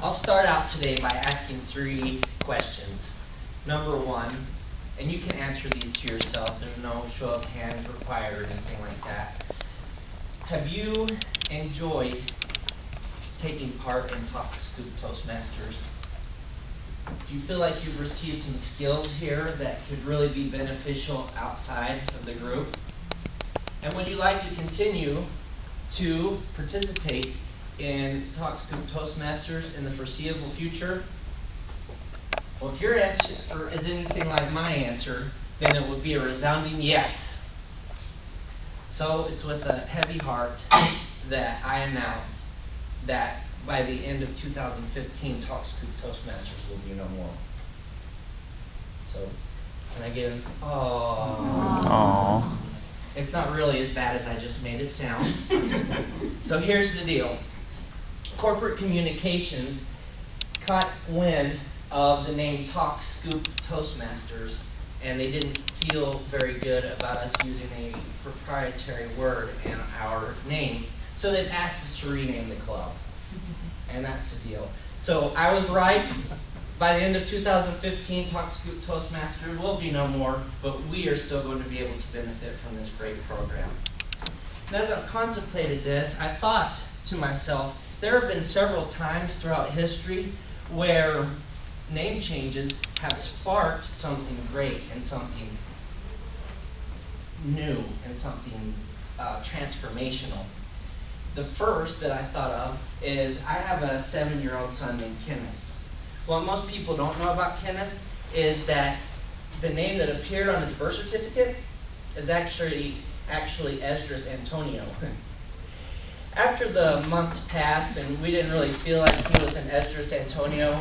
I'll start out today by asking 3 questions. Number 1, and you can answer these to yourself, there's no show of hands required or anything like that. Have you enjoyed taking part in Talk Scoop Toastmasters? Do you feel like you've received some skills here that could really be beneficial outside of the group? And would you like to continue to participate in Talk Scoop Toastmasters in the foreseeable future? Well, if your answer is anything like my answer, then it would be a resounding yes. So it's with a heavy heart that I announce that by the end of 2015, Talk Scoop Toastmasters will be no more. So, can I get an aww? It's not really as bad as I just made it sound. So here's the deal. Corporate communications caught wind of the name Talk Scoop Toastmasters, and they didn't feel very good about us using a proprietary word in our name. So they've asked us to rename the club. And that's the deal. So I was right. By the end of 2015, Talk Scoop Toastmasters will be no more, but we are still going to be able to benefit from this great program. And as I've contemplated this, I thought to myself, there have been several times throughout history where name changes have sparked something great and something new and something transformational. The first that I thought of is I have a 7-year-old son named Kenneth. What most people don't know about Kenneth is that the name that appeared on his birth certificate is actually Esdras Antonio. After the months passed and we didn't really feel like he was an Esdras Antonio,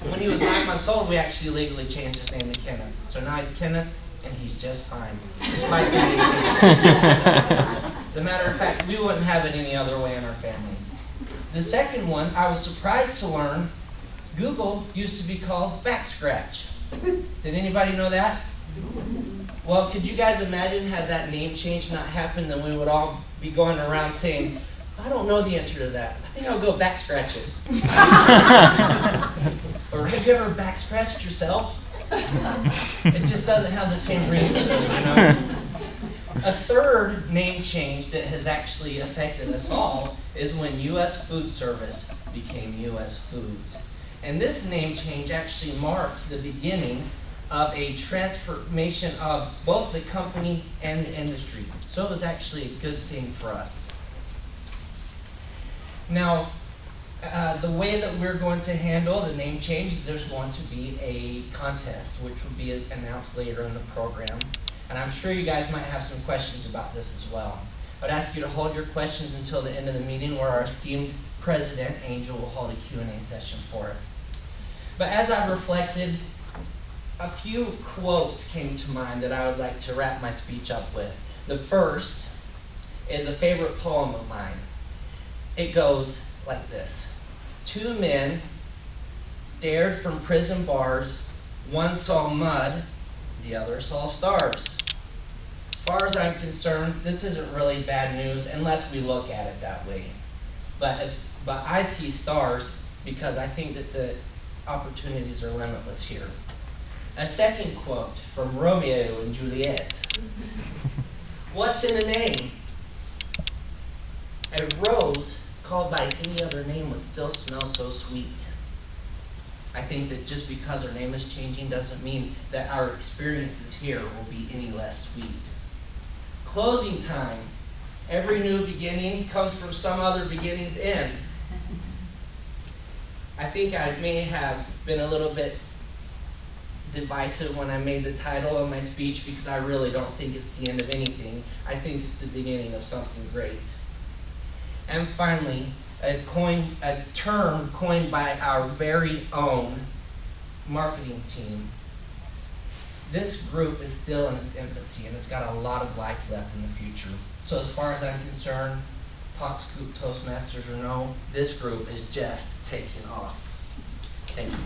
when he was 9 months old, we actually legally changed his name to Kenneth. So now he's Kenneth, and he's just fine, despite the name change. As a matter of fact, we wouldn't have it any other way in our family. The second one, I was surprised to learn, Google used to be called Backscratch. Did anybody know that? Well, could you guys imagine had that name change not happened, then we would all be going around saying, I don't know the answer to that. I think I'll go back scratch it. Or have you ever back scratched yourself? It just doesn't have the same ring to it, you know? A third name change that has actually affected us all is when U.S. Food Service became U.S. Foods. And this name change actually marked the beginning of a transformation of both the company and the industry. So it was actually a good thing for us. Now, the way that we're going to handle the name change is there's going to be a contest, which will be announced later in the program. And I'm sure you guys might have some questions about this as well. I'd ask you to hold your questions until the end of the meeting, where our esteemed President, Angel, will hold a Q&A session for it. But as I reflected, a few quotes came to mind that I would like to wrap my speech up with. The first is a favorite poem of mine. It goes like this. 2 men stared from prison bars. One saw mud, the other saw stars. As far as I'm concerned, this isn't really bad news unless we look at it that way. But I see stars because I think that the opportunities are limitless here. A second quote from Romeo and Juliet. What's in a name? A rose called by any other name would still smell so sweet. I think that just because our name is changing doesn't mean that our experiences here will be any less sweet. Closing time. Every new beginning comes from some other beginning's end. I think I may have been a little bit divisive when I made the title of my speech because I really don't think it's the end of anything. I think it's the beginning of something great. And finally, a term coined by our very own marketing team. This group is still in its infancy and it's got a lot of life left in the future. So as far as I'm concerned, Talk Scoop Toastmasters or no, this group is just taking off. Thank you.